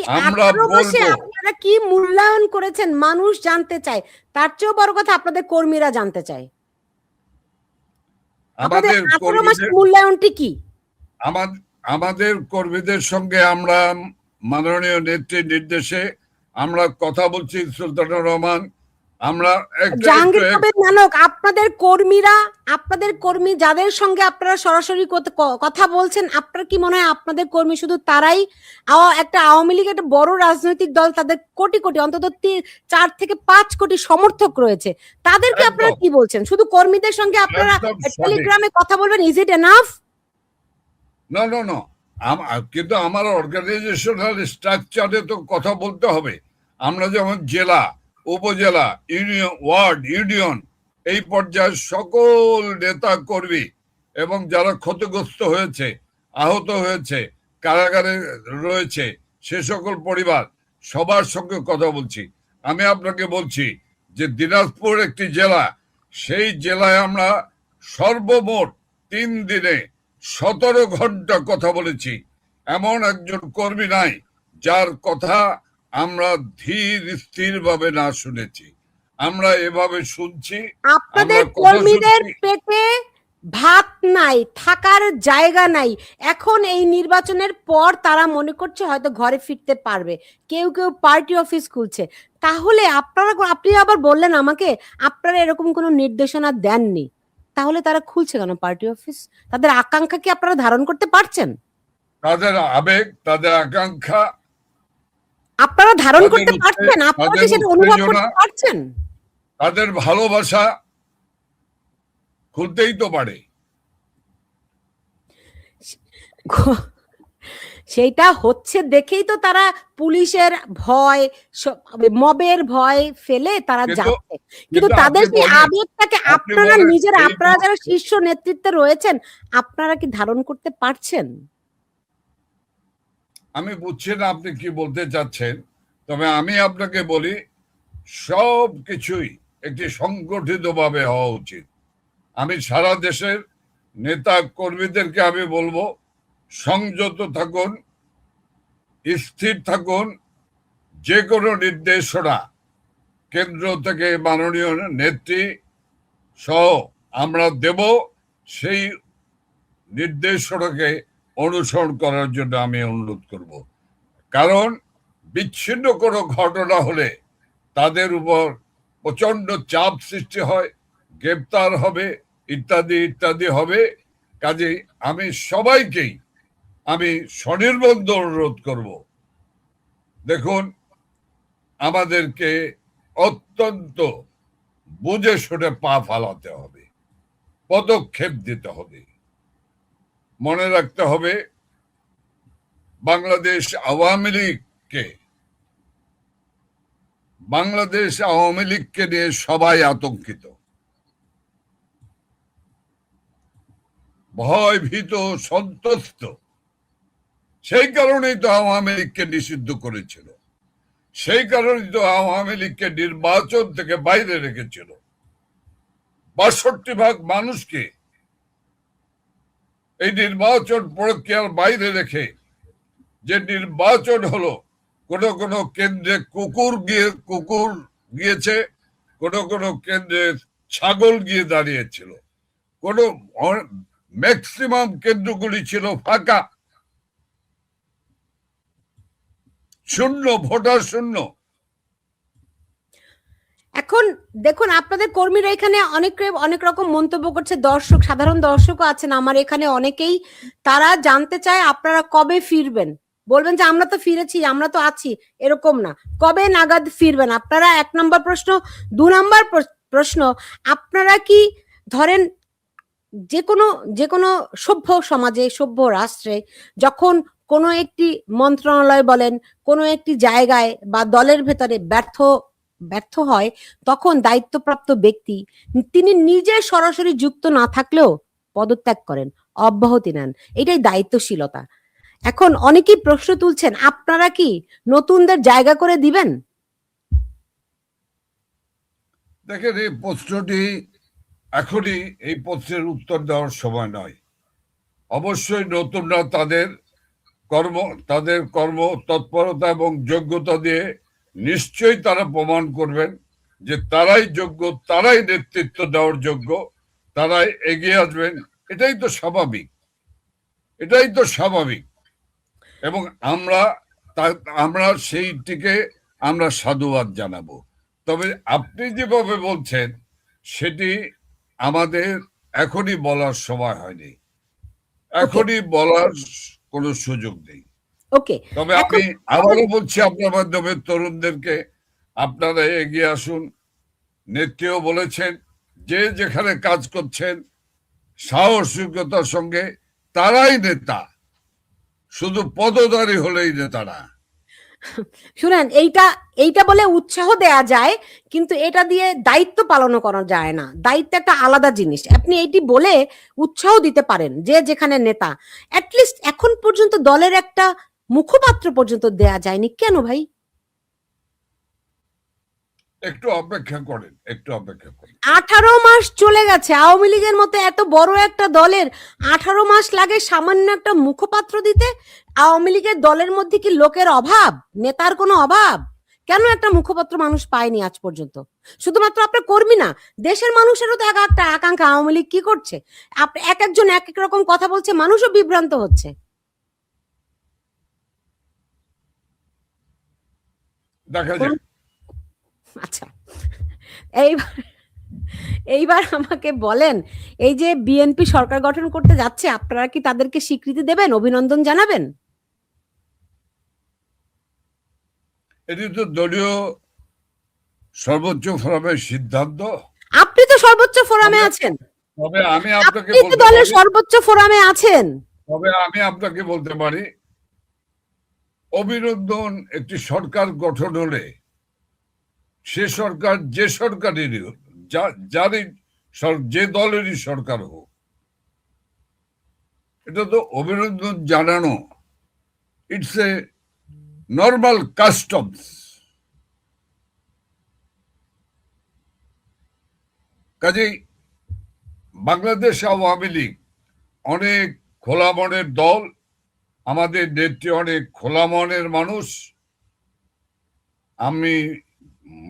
আমরা 18 মাসে বলবো আপনারা কি মূল্যায়ন করেছেন মানুষ জানতে চায়, তার চেয়েও বড় কথা আপনাদের কর্মীরা জানতে চায় আপনাদের আমাদের 18 মাসের কর্মীদের মূল্যায়নটি কি। আমাদের কর্মীদের সঙ্গে আমরা মাননীয় নেত্রীর নির্দেশে আমরা কথা বলছি। সুলতানুর রহমান, আমরা জাহাঙ্গীর কবির নানক, আপনাদের কর্মী যাদের সঙ্গে আপনারা সরাসরি কথা বলছেন, আপনার কি মনে হয় আপনাদের কর্মী শুধু তারাই? একটা আওয়ামী লীগ একটা বড় রাজনৈতিক দল, তাদের কোটি কোটি, অন্তত 4 থেকে 5 কোটি সমর্থক রয়েছে, তাদেরকে আপনারা কি বলছেন? শুধু কর্মীদের সঙ্গে আপনারা টেলিগ্রামে কথা বলবেন, ইজ ইট এনাফ? না না না, কিন্তু আমার অর্গানাইজেশনাল স্ট্রাকচারে তো কথা বলতে হবে। আমরা যেমন জেলা, উপজেলা, ইউনিয়ন, ওয়ার্ড, ইউনিয়ন, এই পর্যায়ের সকল নেতা কর্মী এবং যারা ক্ষতিগ্রস্ত হয়েছে, আহত হয়েছে, কারাগারে রয়েছে, সে সকল পরিবার, সবার সঙ্গে কথা বলছি। আমি আপনাকে বলছি যে দিনাজপুর একটি জেলা, সেই জেলায় আমরা সর্বমোট 3 দিনে 17 ঘন্টা কথা বলেছি। এমন একজন কর্মী নাই যার কথা আমরা ধীর স্থির ভাবে না শুনেছি। আমরা এভাবে শুনছি। আপনাদের কর্মীদের পেটে ভাত নাই, থাকার জায়গা নাই। এখন এই নির্বাচনের পর তারা মনে করছে হয়তো ঘরে ফিরতে পারবে, কেউ কেউ পার্টি অফিস খুলছে। তাহলে আপনি আবার বললেন আমাকে আপনারা এরকম কোনো নির্দেশনা দেননি, তাহলে তারা খুলছে কেন পার্টি অফিস? তাদের আকাঙ্ক্ষা কি আপনারা ধারণ করতে পারছেন? তাদের আবেগ, তাদের আকাঙ্ক্ষা আপনারা ধারণ করতে পারছেন? আপনারা কি সেটা অনুভব করতে পারছেন? তাদের ভালোবাসা খুলতেই তো পারে। সেইটা হচ্ছে দেখেই তো তারা পুলিশের ভয়, মবের ভয় ফেলে তারা যাচ্ছে। কিন্তু তাদের কি আবেগটাকে আপনারা যারা শীর্ষ নেতৃত্বে রয়েছেন, আপনারা কি ধারণ করতে পারছেন? আমি বুঝছি না আপনি কি বলতে চাচ্ছেন, তবে আমি আপনাকে বলি সব কিছুই একটি সংগঠিত ভাবে হওয়া উচিত। আমি সারা দেশের নেতা কর্মীদেরকে আমি বলবো, সংযত থাকুন, স্থির থাকুন। যে কোনো নির্দেশনা কেন্দ্র থেকে মাননীয় নেত্রী সহ আমরা দেব, সেই নির্দেশনাকে অনুসরণ করার জন্য আমি অনুরোধ করব। কারণ বিচ্ছিন্ন কোনো ঘটনা হলে তাদের উপর প্রচন্ড চাপ সৃষ্টি হয়, গ্রেপ্তার হবে, ইত্যাদি ইত্যাদি হবে। কাজেই আমি সবাইকেই আমি স্বনির্বন্ধ অনুরোধ করব, দেখুন আমাদেরকে অত্যন্ত বুঝে শুনে পা ফালাতে হবে, পদক্ষেপ দিতে হবে। মনে রাখতে হবে বাংলাদেশ আওয়ামী লীগকে নিয়ে সবাই আতঙ্কিত, ভয় ভীত, সন্ত্রস্ত। সেই কারণেই তো আওয়ামী লীগকে নিষিদ্ধ করেছিল, সেই কারণেই তো আওয়ামী লীগকে নির্বাচন থেকে বাইরে রেখেছিল। ৬২% মানুষকে এই নির্বাচন প্রক্রিয়ার বাইরে রেখে যে নির্বাচন হলো, কোন কেন্দ্রে কুকুর গিয়েছে, কোন কেন্দ্রে ছাগল গিয়ে দাঁড়িয়েছিল, ম্যাক্সিমাম কেন্দ্রগুলি ছিল ফাঁকা, শূন্য, ভোটার শূন্য। এখন দেখুন আপনাদের কর্মীরা এখানে অনেক রকম মন্তব্য করছে, সাধারণ দর্শকও আছেন আমার এখানে অনেকেই, তারা জানতে চায় আপনারা কবে ফিরবেন। বলবেন যে আমরা তো ফিরেছি, আমরা তো আছি, এরকম না, কবে নাগাদ ফিরবেন আপনারা? 1 নম্বর প্রশ্ন। 2 নম্বর প্রশ্ন, আপনারা কি ধরেন যে কোনো সভ্য সমাজে, সভ্য রাষ্ট্রে যখন কোনো একটি মন্ত্রণালয় বলেন, কোনো একটি জায়গায় বা দলের ভেতরে ব্যর্থ হয়, তখন দায়িত্বপ্রাপ্ত ব্যক্তি তিনি নিজে সরাসরি যুক্ত না থাকলেও পদত্যাগ করেন, অব্যাহতি নেন। এটাই দায়িত্বশীলতা। এখন অনেকেই প্রশ্ন তুলছেন আপনারা কি নতুনদের জায়গা করে দিবেন? দেখেন, এই প্রশ্নটি এখনই এই প্রশ্নের উত্তর দেওয়ার সময় নয়। অবশ্যই নতুনরা তাদের তাদের কর্ম তৎপরতা এবং যোগ্যতা দিয়ে নিশ্চয়ই তারা প্রমাণ করবেন যে তারাই যোগ্য, তারাই নেতৃত্ব দেওয়ার যোগ্য, তারাই এগিয়ে আসবেন। এটাই তো স্বাভাবিক, এটাই তো স্বাভাবিক। এবং আমরা সেইটিকে আমরা সাধুবাদ জানাবো। তবে আপনি যেভাবে বলছেন সেটি আমাদের এখনই বলার সময় হয়নি, এখনই বলার কোনো সুযোগ নেই। ওকে, তবে আমি আবারও বলছি আপনার মাধ্যমে তরুণদেরকে, আপনারা এগিয়ে আসুন। নেত্রীও বলেছেন যে যেখানে কাজ করছেন সাহসিকতার সঙ্গে, তারাই নেতা, শুধু পদধারী হলেই নেতা না। শুনেন, এইটা বলে উৎসাহ দেয়া যায়, কিন্তু এটা দিয়ে দায়িত্ব পালন করা যায় না। দায়িত্ব একটা আলাদা জিনিস। আপনি এইটি বলে উৎসাহ দিতে পারেন যে যেখানে নেতা, অ্যাটলিস্ট এখন পর্যন্ত দলের একটা মুখপাত্র পর্যন্ত দেয়া যায়নি কেন ভাই? একটু অপেক্ষা করেন, একটু অপেক্ষা করেন। 18 মাস চলে গেছে, আওয়ামী লীগের মতো এত বড় একটা দলের 18 মাস লাগে সামান্য একটা মুখপাত্র দিতে? আওয়ামী লীগের দলের মধ্যে কি লোকের অভাব, নেতার কোনো অভাব? কেন একটা মুখপাত্র মানুষ পায়নি আজ পর্যন্ত? শুধুমাত্র আপনার কর্মী না, দেশের মানুষেরও তো এক একটা আকাঙ্ক্ষা, আওয়ামী লীগ কি করছে? এক একজন এক এক রকম কথা বলছে, মানুষও বিভ্রান্ত হচ্ছে। দেখা যাক। আচ্ছা, এইবার আমাকে বলেন, এই যে বিএনপি সরকার গঠন করতে যাচ্ছে, আপনারা কি তাদেরকে স্বীকৃতি দেবেন, অভিনন্দন জানাবেন? এটি তো দলীয় সর্বোচ্চ ফোরামের সিদ্ধান্ত। আপনি তো সর্বোচ্চ ফোরামে আছেন। তবে আমি আপনাকে আপনি তো দলের সর্বোচ্চ ফোরামে আছেন। তবে আমি আপনাকে বলতে পারি, অভিনন্দন একটি সরকার গঠন হলে সে সরকার যে সরকারেরই হোক, যারই যে দলেরই সরকার হোক, এটা তো অভিনন্দন জানানো ইটস এ নর্মাল কাস্টমস। কাজেই বাংলাদেশ আওয়ামী লীগ অনেক খোলা মনের দল, আমাদের নেত্রী অনেক খোলা মনের মানুষ। আমি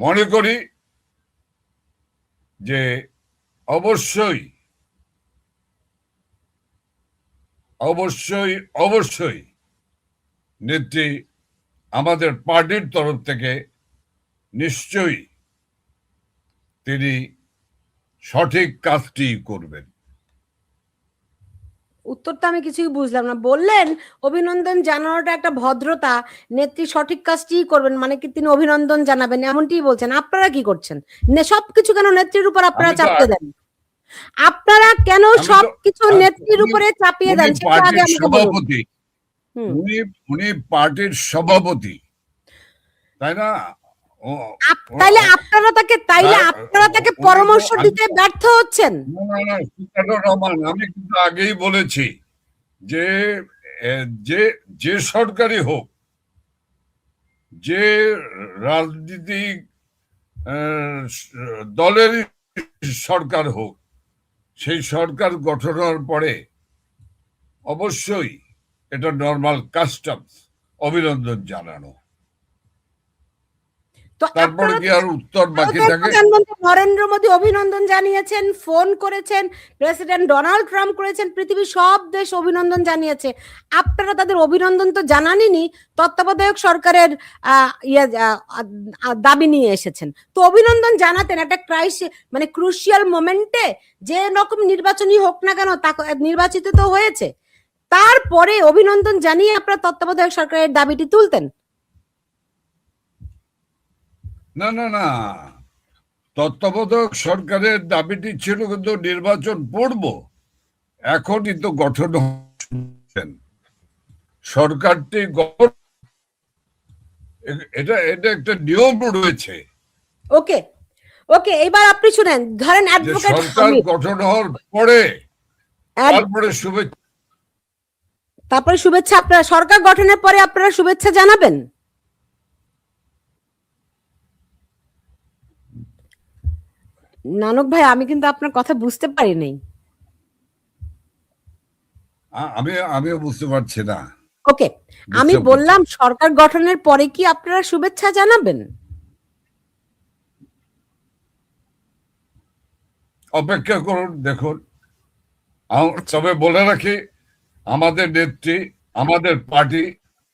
মনে করি যে অবশ্যই অবশ্যই অবশ্যই নেত্রী আমাদের পার্টির তরফ থেকে নিশ্চয়ই তিনি সঠিক কাজটি করবেন। উত্তরটা আমি কিছুই বুঝলাম না। বললেন অভিনন্দন জানানোটা একটা ভদ্রতা, নেত্রী সঠিক কাজটিই করবেন, মানে কি তিনি অভিনন্দন জানাবেন এমনটিই বলছেন? আপনারা কি করছেন? সবকিছু কেন নেত্রীর উপর আপনারা চাপিয়ে দেন? আপনারা কেন সবকিছু নেত্রীর উপরে চাপিয়ে দেন? সেটা আগে আমাকে বলুন। উনি পার্টির সভাপতি, তাই না? তাইলে আপনারা তাকে পরামর্শ দিতে ব্যর্থ হচ্ছেন। আমি কিন্তু আগেই বলেছি যে যে সরকারই হোক, যে রাজনীতিক দলের সরকার হোক, সেই সরকার গঠন হওয়ার পরে অবশ্যই এটা নর্মাল কাস্টমস অভিনন্দন জানানো। তারপরে কি আর উত্তর বাকি থাকে? প্রধানমন্ত্রী নরেন্দ্র মোদী অভিনন্দন জানিয়েছেন, ফোন করেছেন, প্রেসিডেন্ট ডোনাল্ড ট্রাম্প করেছেন, পৃথিবীর সব দেশ অভিনন্দন জানিয়েছে। আপনারা তাদের অভিনন্দন তো জানাননি, তত্ত্বাবধায়ক সরকারের দাবি নিয়ে এসেছেন। তো অভিনন্দন জানাতেন একটা মানে ক্রুশিয়াল মোমেন্টে, যে রকম নির্বাচনই হোক না কেন, নির্বাচিত তো হয়েছে, তারপরে অভিনন্দন জানিয়ে আপনারা তত্ত্বাবধায়ক সরকারের দাবিটি তুলতেন। না না না, তত্ত্বাবধায়ক সরকারের দাবিটি ছিল কিন্তু নির্বাচন পূর্ব। এখনই তো গঠন সরকারটি, এটা একটা নিয়ম রয়েছে। ওকে ওকে, এবার আপনি শুনেন, ধরেন অ্যাডভোকেট সরকার গঠন হওয়ার পরে তারপরে শুভেচ্ছা, আপনারা সরকার গঠনের পরে আপনারা শুভেচ্ছা জানাবেন। নানক ভাই, আমি কিন্তু আপনার কথা বুঝতে পারি নাই। আমিও বুঝতে পারছি না। ওকে, আমি বললাম সরকার গঠনের পরে কি আপনারা শুভেচ্ছা জানাবেন? অপেক্ষা করুন, দেখুন। তবে বলে রাখি, আমাদের নেত্রী, আমাদের পার্টি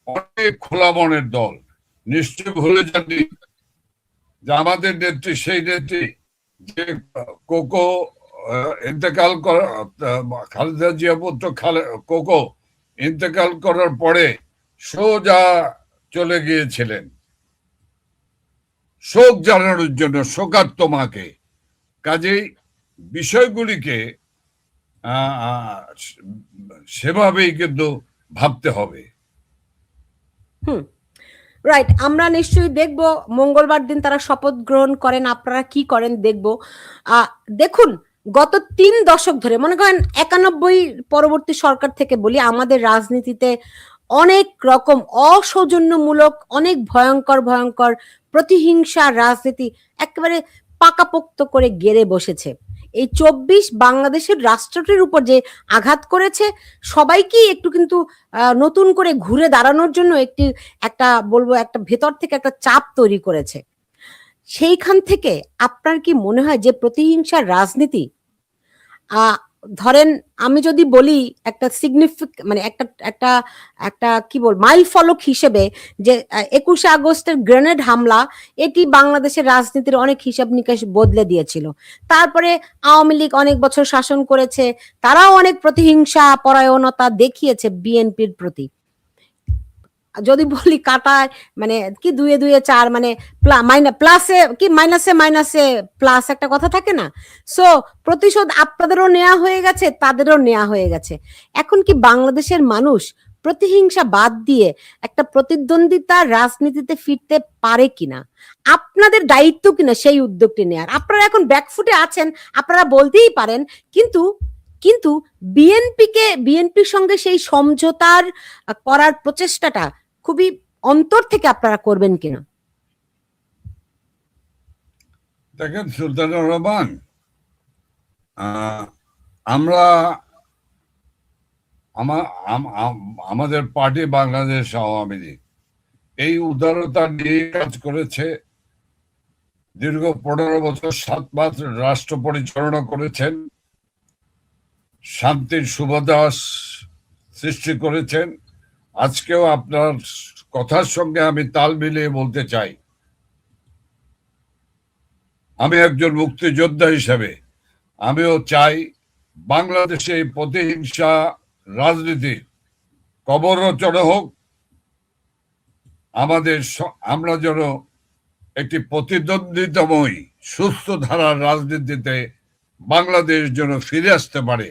অনেক খোলা মনের দল। নিশ্চয় ভুলে যাননি যে আমাদের নেত্রী সেই নেত্রী যে কোকো ইন্তেকাল করা, খালেদা জিয়া পুত্র কোকো ইন্তেকাল করার পরে সোজা চলে গিয়েছিলেন শোক জানানোর জন্য শোকার্ত মাকে। কাজেই বিষয়গুলিকে সেভাবেই কিন্তু ভাবতে হবে। রাইট, আমরা নিশ্চয়ই দেখব মঙ্গলবার দিন তারা শপথ গ্রহণ করেন, আপনারা কি করেন দেখব। দেখুন, গত 3 দশক ধরে, মনে করেন 91 পরবর্তী সরকার থেকে বলি, আমাদের রাজনীতিতে অনেক রকম অসৌজন্যমূলক, অনেক ভয়ঙ্কর ভয়ঙ্কর প্রতিহিংসা রাজনীতি একেবারে পাকাপোক্ত করে গেড়ে বসেছে। এই 24 বাংলাদেশের রাষ্ট্রটির উপর যে আঘাত করেছে, সবাইকেই একটু কিন্তু নতুন করে ঘুরে দাঁড়ানোর জন্য একটা বলবো একটা ভেতর থেকে একটা চাপ তৈরি করেছে। সেইখান থেকে আপনার কি মনে হয় যে প্রতিহিংসার রাজনীতি, ধরেন আমি যদি বলি একটা মানে একটা একটা একটা কি বল মাইল ফলক হিসেবে, যে 21শে আগস্টের গ্রেনেড হামলা, এটি বাংলাদেশের রাজনীতির অনেক হিসাব নিকাশ বদলে দিয়েছিল। তারপরে আওয়ামী লীগ অনেক বছর শাসন করেছে, তারাও অনেক প্রতিহিংসা পরায়ণতা দেখিয়েছে বিএনপির প্রতি। যদি বলি কাটায় মানে কি 2 2 4, মানে প্লাসে কি মাইনাসে মাইনাসে প্লাস, একটা কথা থাকে না? সো প্রতিশোধ আপনাদেরও নেওয়া হয়ে গেছে, তাদেরও নেওয়া হয়ে গেছে। এখন কি বাংলাদেশের মানুষ প্রতিহিংসা বাদ দিয়ে একটা প্রতিদ্বন্দ্বিতার রাজনীতিতে ফিরতে পারে কিনা? আপনাদের দায়িত্ব কিনা সেই উদ্যোগটি নেয়ার? আপনারা এখন ব্যাকফুটে আছেন, আপনারা বলতেই পারেন, কিন্তু কিন্তু বিএনপির সঙ্গে সেই সমঝোতার করার প্রচেষ্টাটা খুবই অন্তর থেকে আপনারা করবেন কিনা? দেখেন সুলতানুর রহমান, আমরা আমাদের পার্টি বাংলাদেশ আওয়ামী লীগ এই উদারতা নিয়ে কাজ করেছে। দীর্ঘ 15 বছর 7 মাস রাষ্ট্র পরিচালনা করেছেন, শান্তির শুভদাস সৃষ্টি করেছেন। আজকেও আপনার কথার সঙ্গে আমি তাল মিলিয়ে বলতে চাই, আমি একজন মুক্তিযোদ্ধা হিসেবে আমিও চাই বাংলাদেশে প্রতিহিংসা রাজনীতির কবর রচনা হোক। আমরা যেন একটি প্রতিদ্বন্দ্বিতাময় সুস্থ ধারার রাজনীতিতে বাংলাদেশ যেন ফিরে আসতে পারে,